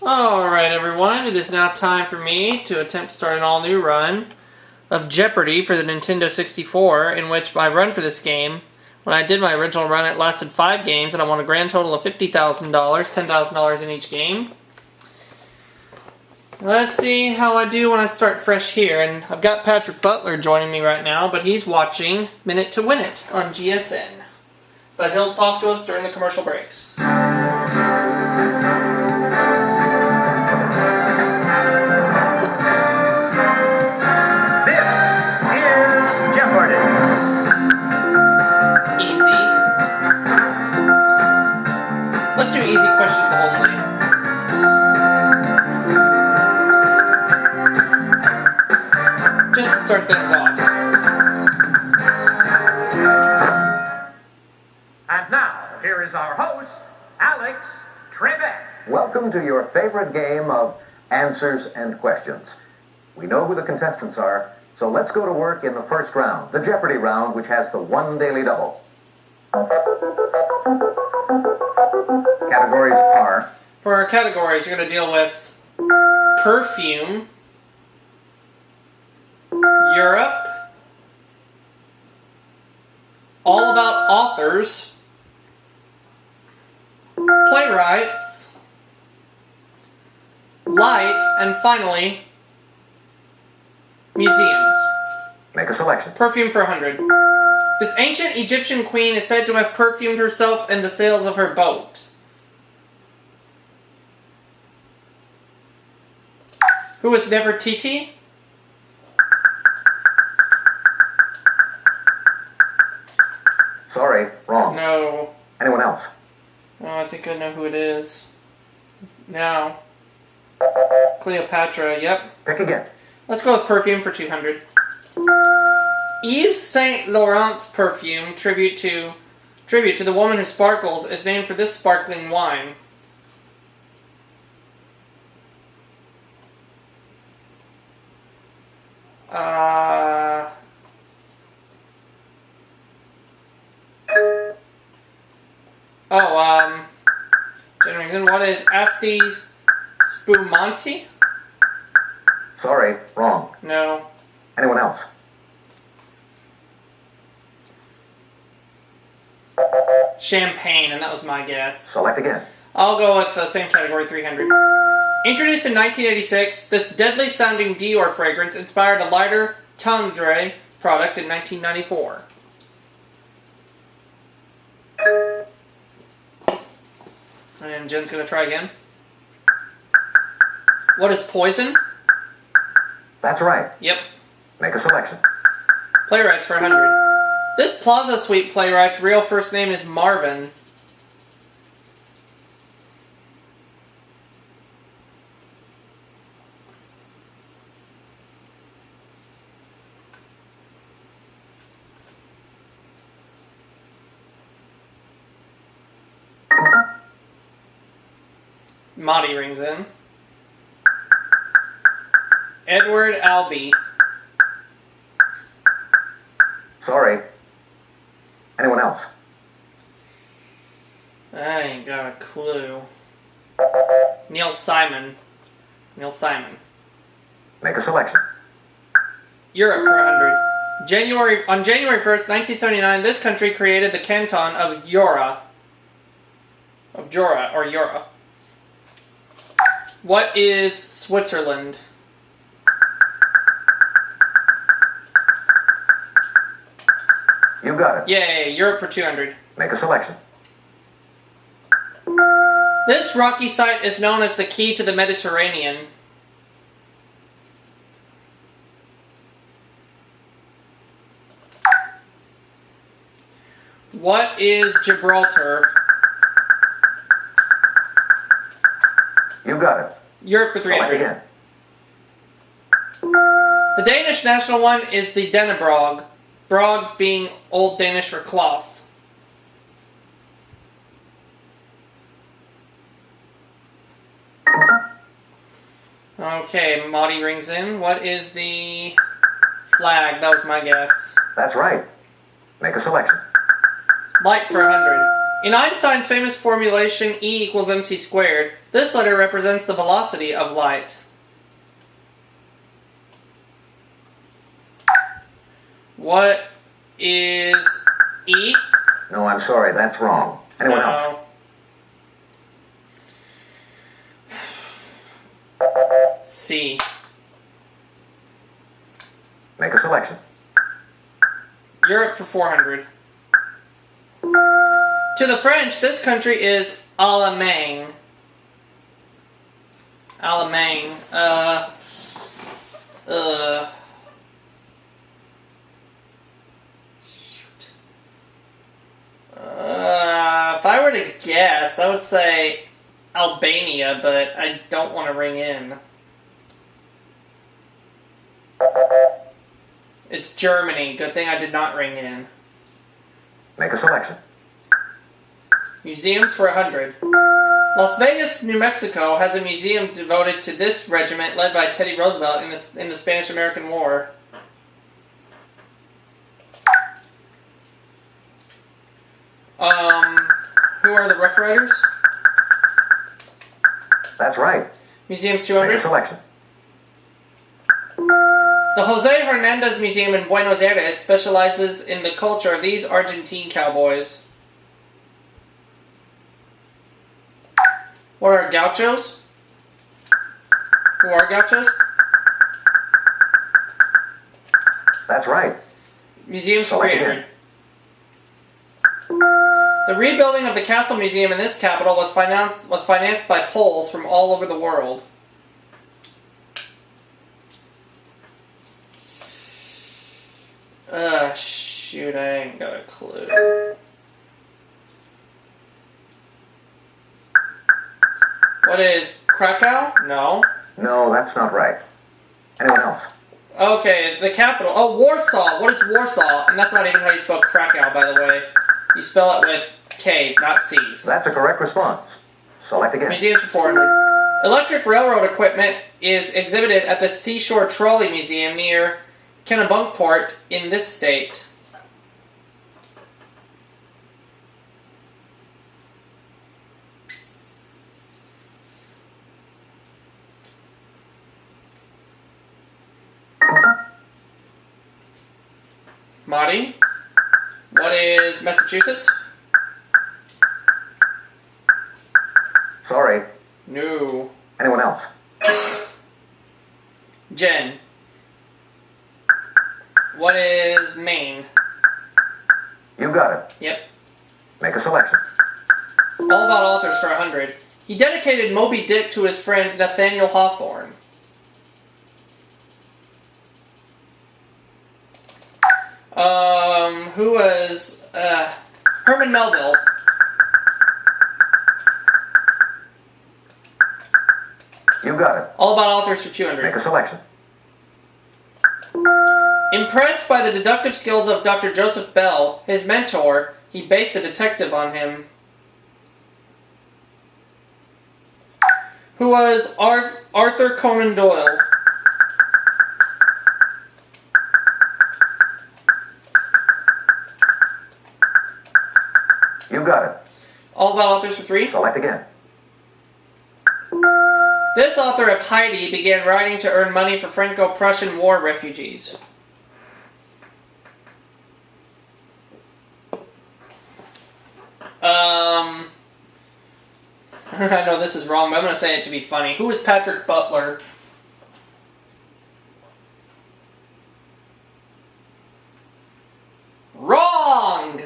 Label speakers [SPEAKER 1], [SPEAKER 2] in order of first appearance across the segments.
[SPEAKER 1] Alright everyone, it is now time for me to attempt to start an all-new run of Jeopardy for the Nintendo 64, in which my run for this game, when I did my original run, it lasted 5 games, and I won a grand total of $50,000, $10,000 in each game. Let's see how I do when I start fresh here, and I've got Patrick Butler joining me right now, but he's watching Minute to Win It on GSN. But he'll talk to us during the commercial breaks. Start things off.
[SPEAKER 2] And now, here is our host, Alex Trebek.
[SPEAKER 3] Welcome to your favorite game of answers and questions. We know who the contestants are, so let's go to work in the first round, the Jeopardy round, which has the one daily double. Categories are...
[SPEAKER 1] For our categories, you're going to deal with perfume, Europe, all about authors, playwrights, light, and finally, museums.
[SPEAKER 3] Make a selection.
[SPEAKER 1] Perfume for 100. This ancient Egyptian queen is said to have perfumed herself and the sails of her boat. Who was Nefertiti?
[SPEAKER 3] Sorry, wrong.
[SPEAKER 1] No.
[SPEAKER 3] Anyone else?
[SPEAKER 1] Oh, I think I know who it is. Now. Cleopatra, yep.
[SPEAKER 3] Pick again.
[SPEAKER 1] Let's go with perfume for 200. Yves Saint Laurent's perfume, tribute to the woman who sparkles, is named for this sparkling wine. What is Asti Spumante?
[SPEAKER 3] Sorry, wrong.
[SPEAKER 1] No.
[SPEAKER 3] Anyone else?
[SPEAKER 1] Champagne, and that was my guess.
[SPEAKER 3] Select again.
[SPEAKER 1] I'll go with the same category, 300. Introduced in 1986, this deadly-sounding Dior fragrance inspired a lighter Tendre product in 1994. And Jen's going to try again. What is poison?
[SPEAKER 3] That's right.
[SPEAKER 1] Yep.
[SPEAKER 3] Make a selection.
[SPEAKER 1] Playwrights for 100. This Plaza Suite playwright's real first name is Marvin. Monty rings in. Edward Albee.
[SPEAKER 3] Sorry. Anyone else?
[SPEAKER 1] I ain't got a clue. Neil Simon. Neil Simon.
[SPEAKER 3] Make a selection.
[SPEAKER 1] Europe for 100. On January 1st, 1979, this country created the canton of Jura. Or Jura. What is Switzerland?
[SPEAKER 3] You got it.
[SPEAKER 1] Yay, Europe for 200.
[SPEAKER 3] Make a selection.
[SPEAKER 1] This rocky site is known as the Key to the Mediterranean. What is Gibraltar?
[SPEAKER 3] You got it.
[SPEAKER 1] Europe for 300.
[SPEAKER 3] Again.
[SPEAKER 1] The Danish national one is the Dannebrog. Brog being Old Danish for cloth. Okay, Maudie rings in. What is the flag? That was my guess.
[SPEAKER 3] That's right. Make a selection.
[SPEAKER 1] Light for 100. In Einstein's famous formulation E equals mc squared, this letter represents the velocity of light. What is E?
[SPEAKER 3] No, I'm sorry, that's wrong. Anyone else?
[SPEAKER 1] C.
[SPEAKER 3] Make a selection.
[SPEAKER 1] Europe for 400. To the French, this country is Allemagne. Allemagne. Shoot. If I were to guess, I would say Albania, but I don't want to ring in. It's Germany. Good thing I did not ring in.
[SPEAKER 3] Make a selection.
[SPEAKER 1] Museums for 100. Las Vegas, New Mexico has a museum devoted to this regiment led by Teddy Roosevelt in the Spanish-American War. Who are the Rough Riders?
[SPEAKER 3] That's right.
[SPEAKER 1] Museums
[SPEAKER 3] Make a
[SPEAKER 1] 200.
[SPEAKER 3] selection.
[SPEAKER 1] The Jose Hernandez Museum in Buenos Aires specializes in the culture of these Argentine cowboys. What are gauchos? Who are gauchos?
[SPEAKER 3] That's right.
[SPEAKER 1] Museums for
[SPEAKER 3] Select
[SPEAKER 1] 300.
[SPEAKER 3] again.
[SPEAKER 1] The rebuilding of the Castle Museum in this capital was financed by Poles from all over the world. Shoot, I ain't got a clue. What is Krakow? No.
[SPEAKER 3] No, that's not right. Anyone else?
[SPEAKER 1] Okay, the capital. Oh, Warsaw. What is Warsaw? And that's not even how you spell Krakow, by the way. You spell it with K's, not C's.
[SPEAKER 3] That's a correct response. Select again.
[SPEAKER 1] Museums for 400. Electric railroad equipment is exhibited at the Seashore Trolley Museum near Kennebunkport in this state. Marty, what is Massachusetts?
[SPEAKER 3] Sorry.
[SPEAKER 1] No.
[SPEAKER 3] Anyone else?
[SPEAKER 1] Jen, what is Maine?
[SPEAKER 3] You got it.
[SPEAKER 1] Yep.
[SPEAKER 3] Make a selection.
[SPEAKER 1] All About Authors for 100. He dedicated Moby Dick to his friend Nathaniel Hawthorne. Who was, Herman Melville.
[SPEAKER 3] You got it.
[SPEAKER 1] All About Authors for
[SPEAKER 3] Make
[SPEAKER 1] 200.
[SPEAKER 3] a selection.
[SPEAKER 1] Impressed by the deductive skills of Dr. Joseph Bell, his mentor, he based a detective on him. Who was Arthur Conan Doyle.
[SPEAKER 3] You got it.
[SPEAKER 1] All About Authors for 3.
[SPEAKER 3] Select again.
[SPEAKER 1] This author of Heidi began writing to earn money for Franco-Prussian War refugees. I know this is wrong, but I'm going to say it to be funny. Who is Patrick Butler? Wrong!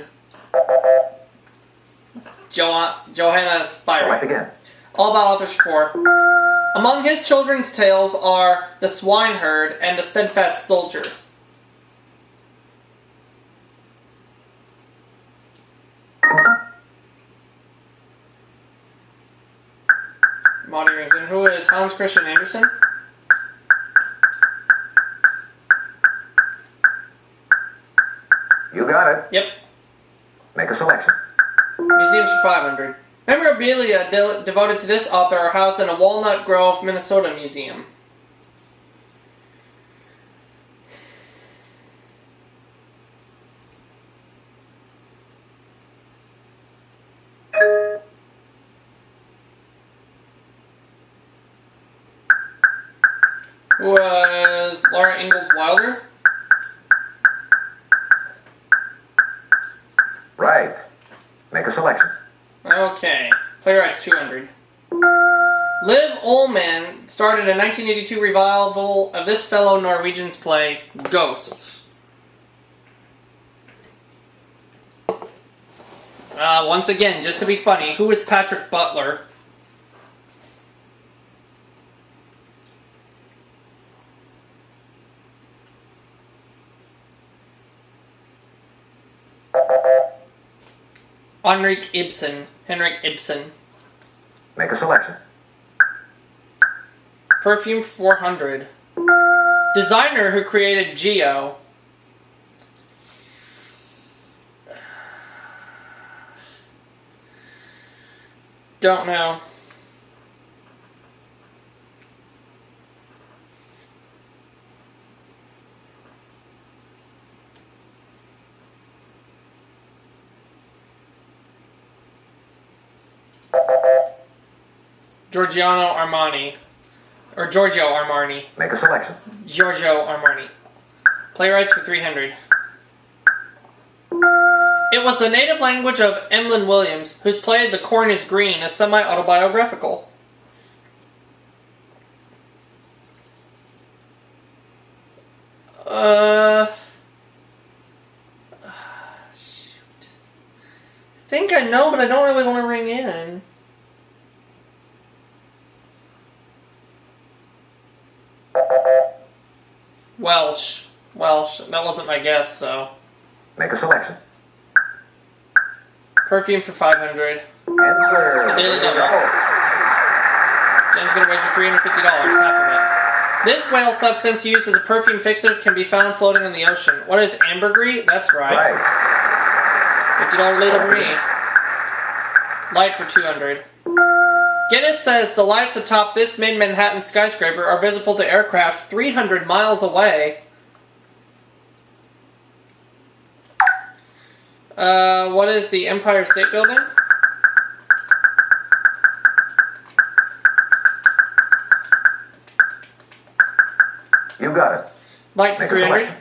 [SPEAKER 1] Johanna Spyro.
[SPEAKER 3] Select again.
[SPEAKER 1] All About Authors 4. Among his children's tales are The Swineherd and The Steadfast Soldier. Monty rings in. Who is Hans Christian Andersen?
[SPEAKER 3] You got it.
[SPEAKER 1] Yep.
[SPEAKER 3] Make a selection.
[SPEAKER 1] Museums for 500. Memorabilia devoted to this author are housed in a Walnut Grove, Minnesota museum. Was Laura Ingalls Wilder?
[SPEAKER 3] Right. Make a selection.
[SPEAKER 1] Okay. Playwrights 200. Liv Ullmann started a 1982 revival of this fellow Norwegian's play, Ghosts. Once again, just to be funny, who is Patrick Butler? Henrik Ibsen.
[SPEAKER 3] Make a selection.
[SPEAKER 1] Perfume 400. Designer who created Geo. Don't know. Giorgio Armani.
[SPEAKER 3] Make a selection.
[SPEAKER 1] Giorgio Armani. Playwrights for 300. It was the native language of Emlyn Williams, whose play The Corn is Green is semi-autobiographical. Shoot. I think I know, but I don't really want to ring in. Welsh. That wasn't my guess, so.
[SPEAKER 3] Make a selection.
[SPEAKER 1] Perfume for 500.
[SPEAKER 3] Answer.
[SPEAKER 1] The Daily Double. Jen's gonna wager $350, half of it. This whale substance used as a perfume fixative can be found floating in the ocean. What is ambergris? That's right. $50 lead over me. Light for 200. Guinness says the lights atop this mid-Manhattan skyscraper are visible to aircraft 300 miles away. What is the Empire State Building?
[SPEAKER 3] You got it.
[SPEAKER 1] Light for 300.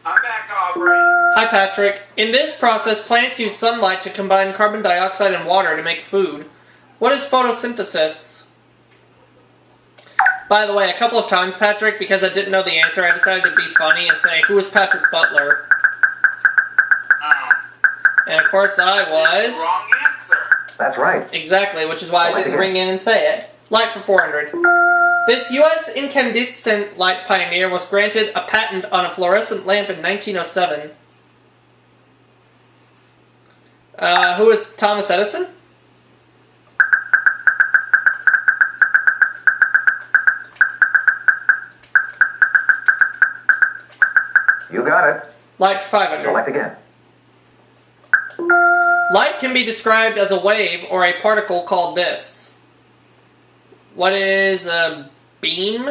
[SPEAKER 2] I'm back, Aubrey.
[SPEAKER 1] Hi, Patrick. In this process, plants use sunlight to combine carbon dioxide and water to make food. What is photosynthesis? By the way, a couple of times, Patrick, because I didn't know the answer, I decided to be funny and say, who is Patrick Butler?
[SPEAKER 2] Oh.
[SPEAKER 1] And of course I was...
[SPEAKER 2] Wrong answer.
[SPEAKER 3] That's right.
[SPEAKER 1] Exactly, which is why I didn't ring in and say it. Light for 400. This U.S. incandescent light pioneer was granted a patent on a fluorescent lamp in 1907. Who is Thomas Edison?
[SPEAKER 3] You got it.
[SPEAKER 1] Light for 500.
[SPEAKER 3] Select again.
[SPEAKER 1] Light can be described as a wave or a particle called this. What is a beam?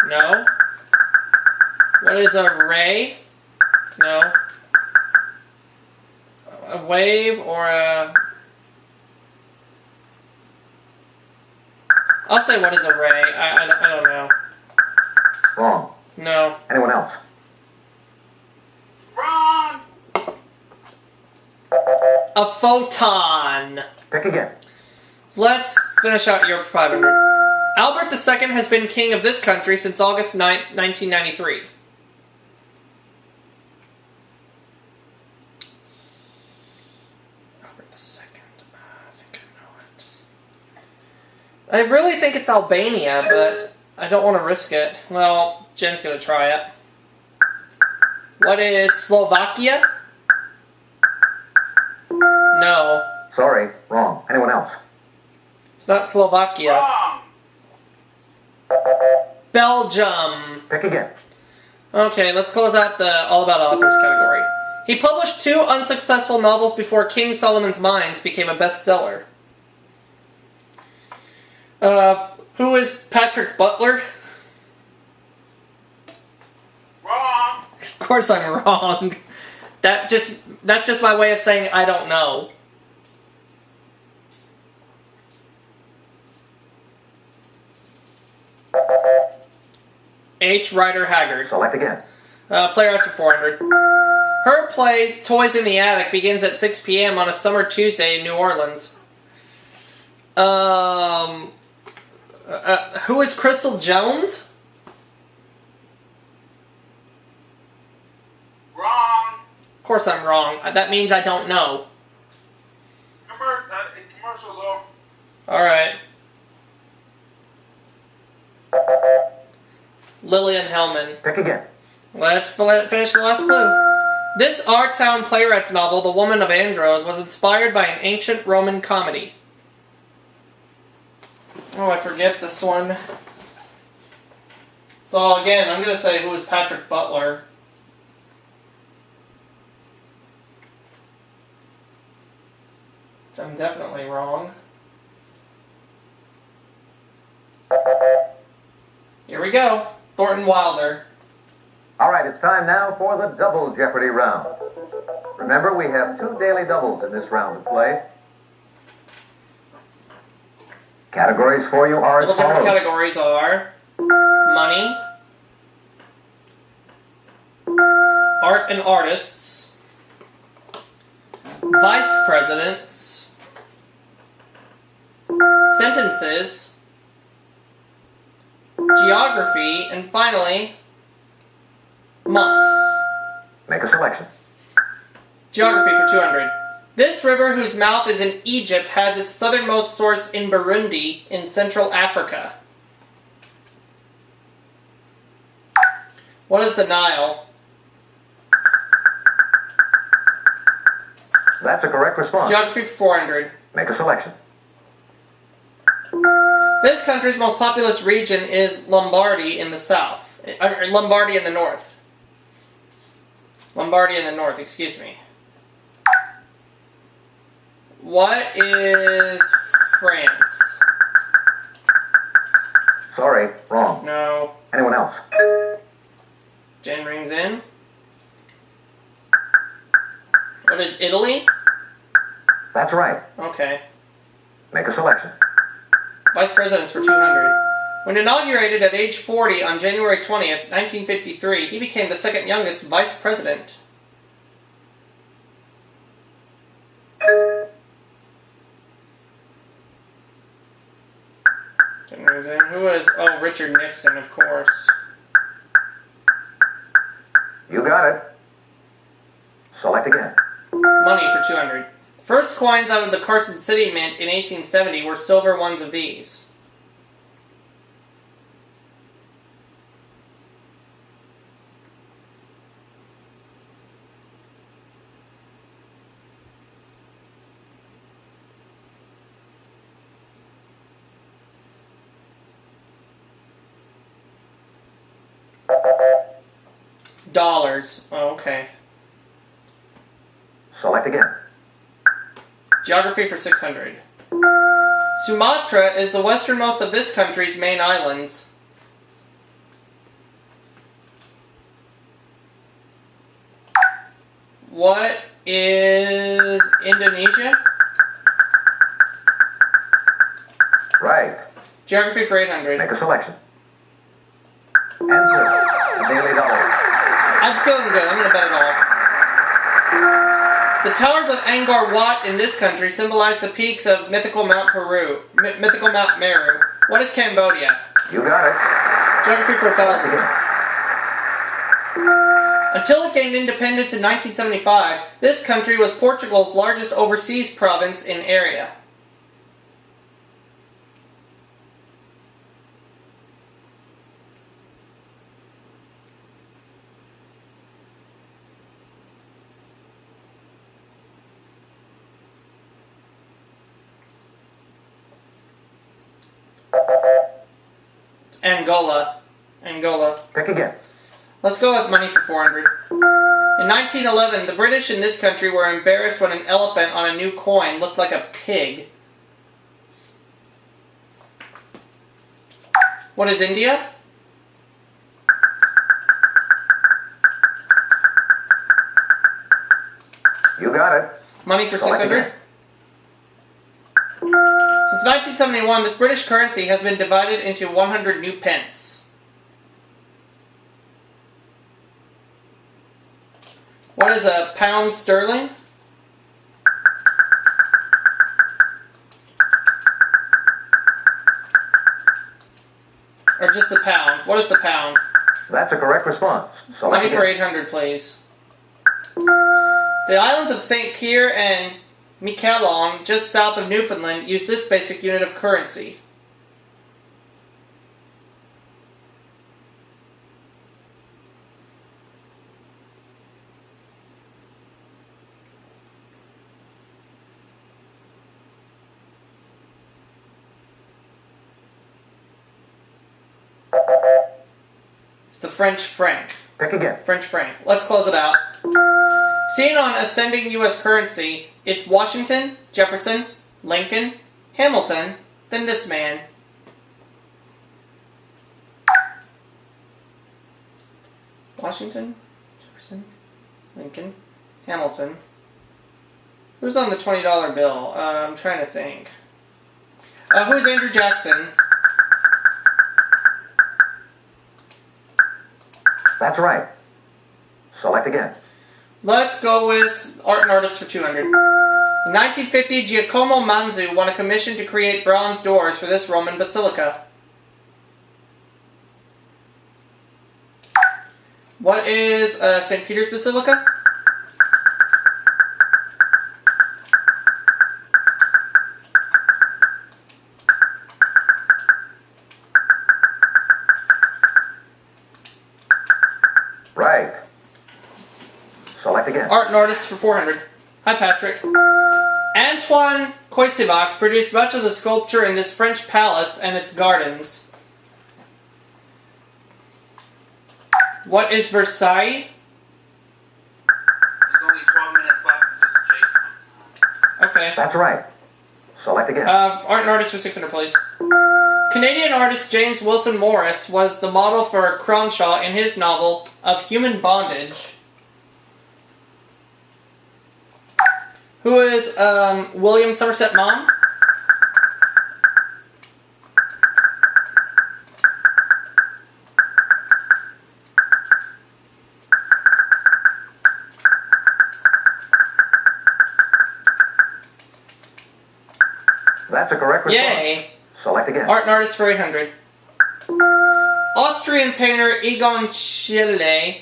[SPEAKER 1] No. What is a ray? No. A wave or a... I'll say what is a ray. I don't know.
[SPEAKER 3] Wrong.
[SPEAKER 1] No.
[SPEAKER 3] Anyone else?
[SPEAKER 2] Wrong.
[SPEAKER 1] A photon.
[SPEAKER 3] Pick again.
[SPEAKER 1] Let's finish out your 500. Albert II has been king of this country since August 9th, 1993. Albert II. I think I know it. I really think it's Albania, but I don't want to risk it. Well, Jen's going to try it. What is Slovakia? No.
[SPEAKER 3] Sorry. Wrong. Anyone else?
[SPEAKER 1] It's not Slovakia.
[SPEAKER 2] Wrong.
[SPEAKER 1] Belgium.
[SPEAKER 3] Pick again.
[SPEAKER 1] Okay, let's close out the All About Authors category. He published 2 unsuccessful novels before King Solomon's Mines became a bestseller. Who is Patrick Butler?
[SPEAKER 2] Wrong.
[SPEAKER 1] Of course I'm wrong. That's just my way of saying I don't know. H. Rider Haggard.
[SPEAKER 3] Select again.
[SPEAKER 1] Player rights for 400. Her play Toys in the Attic begins at 6 p.m. on a summer Tuesday in New Orleans. Who is Crystal Jones?
[SPEAKER 4] Wrong.
[SPEAKER 1] Of course I'm wrong. That means I don't know.
[SPEAKER 4] Commercials off.
[SPEAKER 1] Alright. Lillian Hellman.
[SPEAKER 3] Pick again.
[SPEAKER 1] Let's finish the last clue. This Our Town Playwrights novel, The Woman of Andros, was inspired by an ancient Roman comedy. Oh, I forget this one. So again, I'm going to say who is Patrick Butler. Which I'm definitely wrong. Here we go. Thornton Wilder.
[SPEAKER 3] All right, it's time now for the Double Jeopardy round. Remember, we have 2 daily doubles in this round of play. Categories for you are as
[SPEAKER 1] Double Jeopardy
[SPEAKER 3] follows.
[SPEAKER 1] categories are money, art and artists, vice presidents, sentences, geography, and finally, months.
[SPEAKER 3] Make a selection.
[SPEAKER 1] Geography for 200. This river, whose mouth is in Egypt, has its southernmost source in Burundi in Central Africa. What is the Nile?
[SPEAKER 3] That's a correct response.
[SPEAKER 1] Geography for 400.
[SPEAKER 3] Make a selection.
[SPEAKER 1] This country's most populous region is Lombardy in the south. Lombardy in the north. Lombardy in the north, excuse me. What is France?
[SPEAKER 3] Sorry, wrong.
[SPEAKER 1] No.
[SPEAKER 3] Anyone else?
[SPEAKER 1] Jen rings in. What is Italy?
[SPEAKER 3] That's right.
[SPEAKER 1] Okay.
[SPEAKER 3] Make a selection.
[SPEAKER 1] Vice presidents for 200. When inaugurated at age 40 on January 20th, 1953, he became the second youngest vice president. Who is... Oh, Richard Nixon, of course.
[SPEAKER 3] You got it. Select again.
[SPEAKER 1] Money for 200. First coins out of the Carson City Mint in 1870 were silver ones of these. Dollars. Oh, okay.
[SPEAKER 3] Select again.
[SPEAKER 1] Geography for 600. Sumatra is the westernmost of this country's main islands. What is Indonesia?
[SPEAKER 3] Right.
[SPEAKER 1] Geography for 800.
[SPEAKER 3] Make a selection. Answer. A daily double.
[SPEAKER 1] I'm feeling good. I'm going to bet it all. The towers of Angkor Wat in this country symbolize the peaks of mythical Mount Meru. What is Cambodia?
[SPEAKER 3] You got it.
[SPEAKER 1] Geography for 1,000.
[SPEAKER 3] Again.
[SPEAKER 1] Until it gained independence in 1975, this country was Portugal's largest overseas province in area. Angola.
[SPEAKER 3] Pick again.
[SPEAKER 1] Let's go with money for 400. In 1911, the British in this country were embarrassed when an elephant on a new coin looked like a pig. What is India?
[SPEAKER 3] You got it.
[SPEAKER 1] Money for
[SPEAKER 3] Select
[SPEAKER 1] 600.
[SPEAKER 3] again.
[SPEAKER 1] Since 1971, this British currency has been divided into 100 new pence. What is a pound sterling? Or just the pound? What is the pound?
[SPEAKER 3] That's a correct response. Select
[SPEAKER 1] Money for
[SPEAKER 3] again.
[SPEAKER 1] 800, please. The islands of St. Pierre and Miquelon, just south of Newfoundland, use this basic unit of currency. It's the French franc.
[SPEAKER 3] Pick again.
[SPEAKER 1] French franc. Let's close it out. Seen on ascending U.S. currency, it's Washington, Jefferson, Lincoln, Hamilton, then this man. Washington, Jefferson, Lincoln, Hamilton. Who's on the $20 bill? I'm trying to think. Who's Andrew Jackson?
[SPEAKER 3] That's right. Select again.
[SPEAKER 1] Let's go with art and artist for 200. In 1950, Giacomo Manzu won a commission to create bronze doors for this Roman basilica. What is St. Peter's Basilica?
[SPEAKER 3] Right. Select again.
[SPEAKER 1] Art and artist for 400. Hi, Patrick. Antoine Coissevax produced much of the sculpture in this French palace and its gardens. What is Versailles?
[SPEAKER 4] There's only 12 minutes left to Jason.
[SPEAKER 1] Okay.
[SPEAKER 3] That's right. Select again.
[SPEAKER 1] Art and artist for 600, please. Canadian artist James Wilson Morris was the model for Cronshaw in his novel Of Human Bondage. Who is William Somerset Maugham?
[SPEAKER 3] That's a correct response.
[SPEAKER 1] Yay!
[SPEAKER 3] Select again.
[SPEAKER 1] Art and artist for 800. Austrian painter Egon Schiele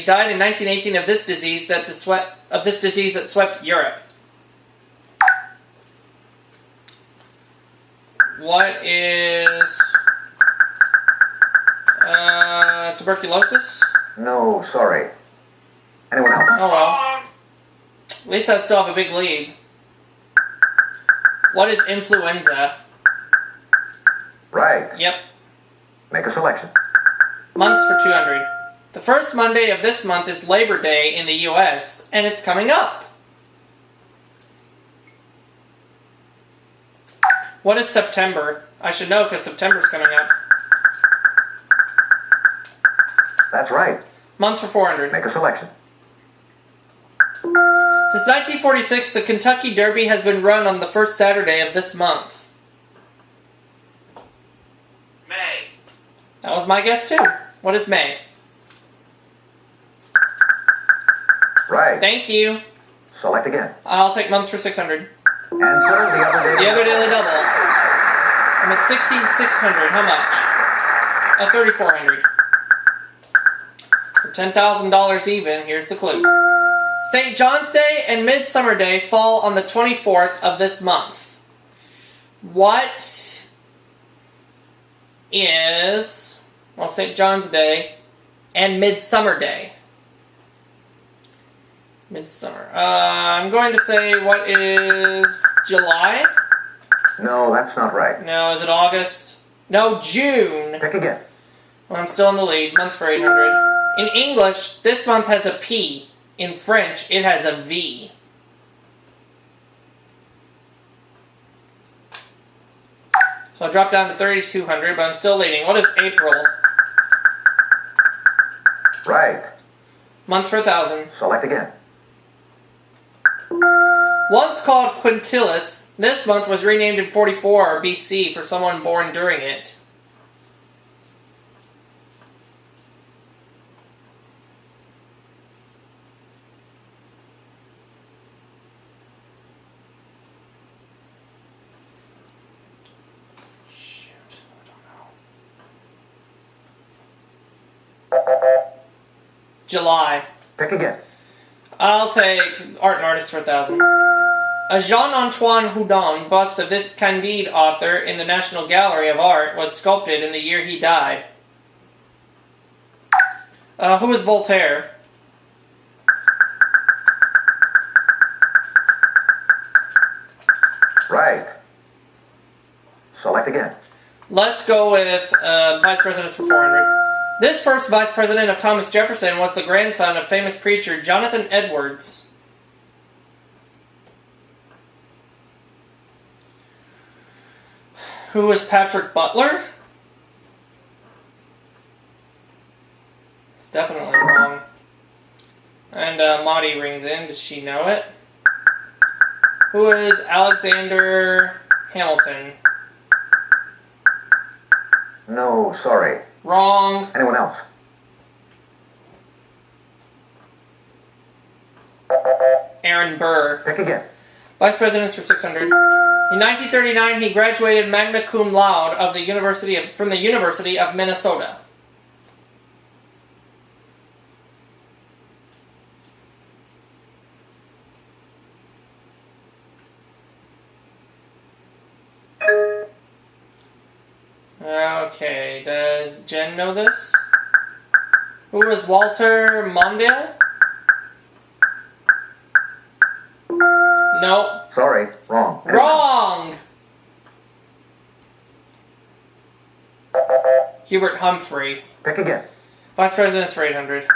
[SPEAKER 1] died in 1918 of this disease that swept Europe. What is tuberculosis?
[SPEAKER 3] No, sorry. Anyone else?
[SPEAKER 1] Oh well. At least I still have a big lead. What is influenza?
[SPEAKER 3] Right.
[SPEAKER 1] Yep.
[SPEAKER 3] Make a selection.
[SPEAKER 1] Months for 200. The first Monday of this month is Labor Day in the U.S., and it's coming up. What is September? I should know because September's coming up.
[SPEAKER 3] That's right.
[SPEAKER 1] Months for 400.
[SPEAKER 3] Make a selection.
[SPEAKER 1] Since 1946, the Kentucky Derby has been run on the first Saturday of this month.
[SPEAKER 4] May.
[SPEAKER 1] That was my guess too. What is May?
[SPEAKER 3] Right.
[SPEAKER 1] Thank you.
[SPEAKER 3] Select again.
[SPEAKER 1] I'll take months for 600.
[SPEAKER 3] Answer the other day.
[SPEAKER 1] The other daily double. I'm at 16,600. How much? At 3,400. For $10,000 even, here's the clue. St. John's Day and Midsummer Day fall on the 24th of this month. What is, well, St. John's Day and Midsummer Day? Midsummer. I'm going to say, what is July?
[SPEAKER 3] No, that's not right.
[SPEAKER 1] No, is it August? No, June.
[SPEAKER 3] Pick again.
[SPEAKER 1] Well, I'm still in the lead. Months for 800. In English, this month has a P. In French, it has a V. So I dropped down to 3,200, but I'm still leading. What is April?
[SPEAKER 3] Right.
[SPEAKER 1] Months for 1,000.
[SPEAKER 3] Select again.
[SPEAKER 1] Once called Quintilis, this month was renamed in 44 BC for someone born during it. July.
[SPEAKER 3] Pick again.
[SPEAKER 1] I'll take art and artist for 1,000. A Jean-Antoine Houdon bust of this Candide author in the National Gallery of Art was sculpted in the year he died. Who is Voltaire?
[SPEAKER 3] Right. Select again.
[SPEAKER 1] Let's go with vice presidents for 400. This first vice president of Thomas Jefferson was the grandson of famous preacher Jonathan Edwards. Who is Patrick Butler? It's definitely wrong. And Maudie rings in. Does she know it? Who is Alexander Hamilton?
[SPEAKER 3] No, sorry.
[SPEAKER 1] Wrong.
[SPEAKER 3] Anyone else?
[SPEAKER 1] Aaron Burr.
[SPEAKER 3] Pick again.
[SPEAKER 1] Vice presidents for 600. In 1939, he graduated magna cum laude from the University of Minnesota. Okay, does Jen know this? Who is Walter Mondale? Nope.
[SPEAKER 3] Sorry, wrong.
[SPEAKER 1] Wrong! Hubert Humphrey.
[SPEAKER 3] Pick again.
[SPEAKER 1] Vice presidents for 800.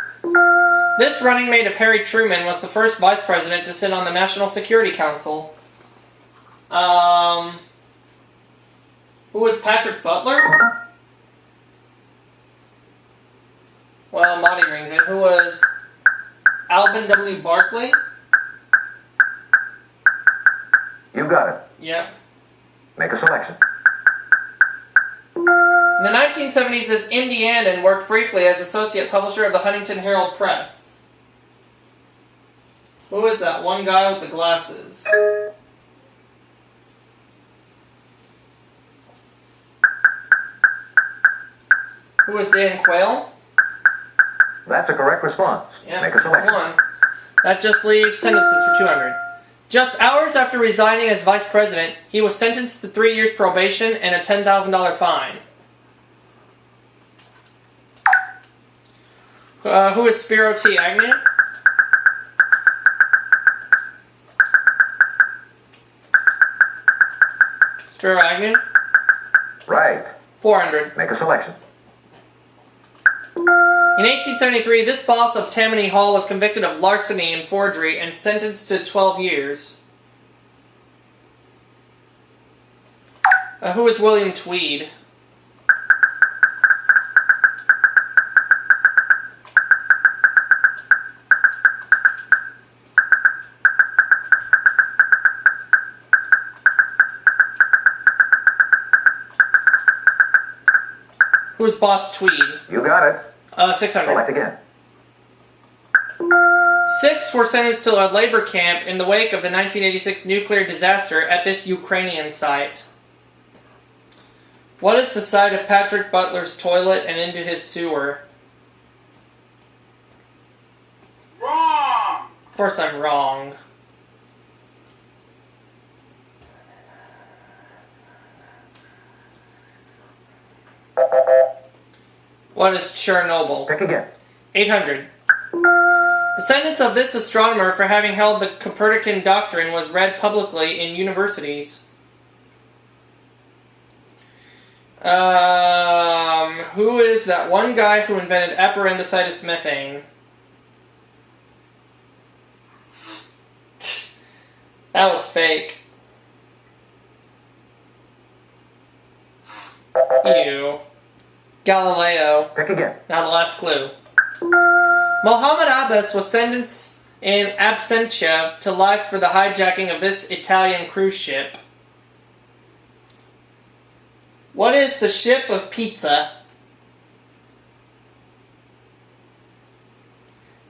[SPEAKER 1] This running mate of Harry Truman was the first vice president to sit on the National Security Council. Who was Patrick Butler? Well, Maudie rings in. Who was Alvin W. Barkley?
[SPEAKER 3] You got it.
[SPEAKER 1] Yep.
[SPEAKER 3] Make a selection.
[SPEAKER 1] In the 1970s, this Indianan worked briefly as associate publisher of the Huntington Herald Press. Who is that one guy with the glasses? Who is Dan Quayle?
[SPEAKER 3] That's a correct response.
[SPEAKER 1] Yeah,
[SPEAKER 3] Make a selection.
[SPEAKER 1] one. That just leaves sentences for 200. Just hours after resigning as vice president, he was sentenced to 3 years probation and a $10,000 fine. Who is Spiro T. Agnew? Spiro Agnew?
[SPEAKER 3] Right.
[SPEAKER 1] 400.
[SPEAKER 3] Make a selection.
[SPEAKER 1] In 1873, this boss of Tammany Hall was convicted of larceny and forgery and sentenced to 12 years. Who is William Tweed? Who's Boss Tweed?
[SPEAKER 3] You got it.
[SPEAKER 1] 600.
[SPEAKER 3] Select again.
[SPEAKER 1] 6 were sentenced to a labor camp in the wake of the 1986 nuclear disaster at this Ukrainian site. What is the site of Patrick Butler's toilet and into his sewer?
[SPEAKER 4] Wrong!
[SPEAKER 1] Of course I'm wrong. What is Chernobyl?
[SPEAKER 3] Pick again.
[SPEAKER 1] 800. The sentence of this astronomer for having held the Copernican doctrine was read publicly in universities. Who is that one guy who invented appendicitis methane? That was fake. Ew. Galileo.
[SPEAKER 3] Pick again.
[SPEAKER 1] Now the last clue. Mohammed Abbas was sentenced in absentia to life for the hijacking of this Italian cruise ship. What is the ship of pizza?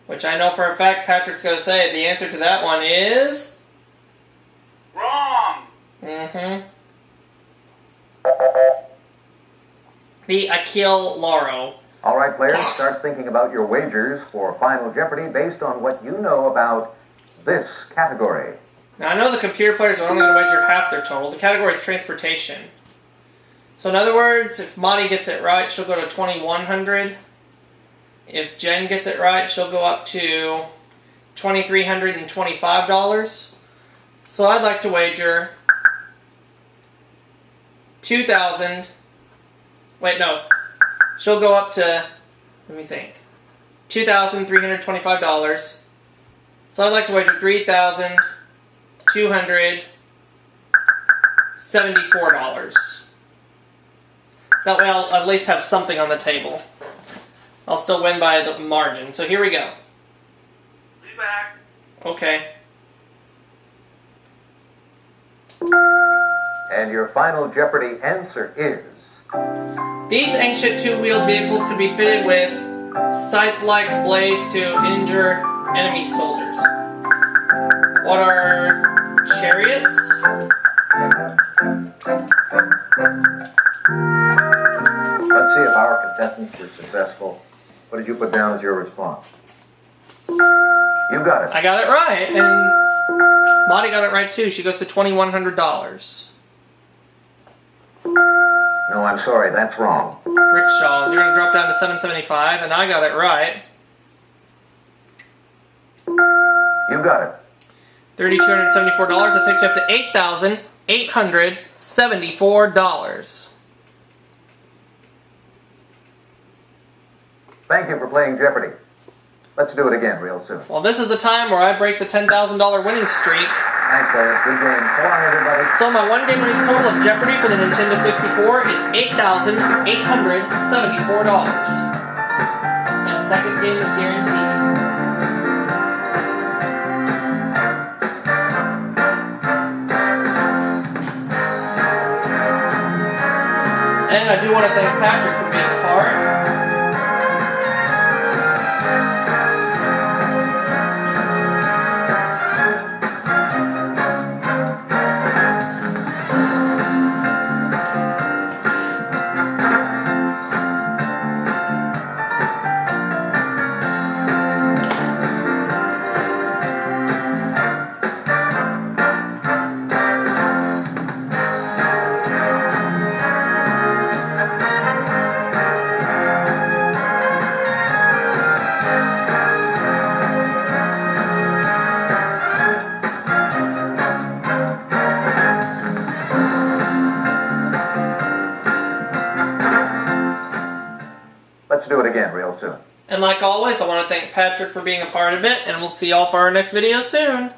[SPEAKER 1] Which I know for a fact Patrick's going to say the answer to that one is...
[SPEAKER 4] Wrong!
[SPEAKER 1] The Achille Lauro.
[SPEAKER 3] All right, players, start thinking about your wagers for Final Jeopardy based on what you know about this category.
[SPEAKER 1] Now I know the computer players are only going to wager half their total. The category is transportation. So in other words, if Monty gets it right, she'll go to 2,100. If Jen gets it right, she'll go up to $2,325. So I'd like to wager 2,000. Wait, no. She'll go up to, let me think, $2,325. So I'd like to wager $3,274. That way I'll at least have something on the table. I'll still win by the margin. So here we go.
[SPEAKER 4] Be back.
[SPEAKER 1] Okay.
[SPEAKER 3] And your Final Jeopardy answer is...
[SPEAKER 1] These ancient two-wheeled vehicles could be fitted with scythe-like blades to injure enemy soldiers. What are chariots?
[SPEAKER 3] Let's see if our contestants were successful. What did you put down as your response? You got it.
[SPEAKER 1] I got it right, and Monty got it right too. She goes to $2,100.
[SPEAKER 3] No, I'm sorry, that's wrong.
[SPEAKER 1] Rickshaws, you're going to drop down to $775, and I got it right.
[SPEAKER 3] You got it.
[SPEAKER 1] $3,274. That takes you up to $8,874.
[SPEAKER 3] Thank you for playing Jeopardy. Let's do it again real soon.
[SPEAKER 1] Well, this is the time where I break the $10,000 winning streak.
[SPEAKER 3] Thanks, players. Good game. Come on, everybody.
[SPEAKER 1] So my one-game winnings total of Jeopardy for the Nintendo 64 is $8,874. And a second game is guaranteed. And I do want to thank Patrick for being a part.
[SPEAKER 3] Let's do it again real soon.
[SPEAKER 1] And like always, I want to thank Patrick for being a part of it, and we'll see y'all for our next video soon.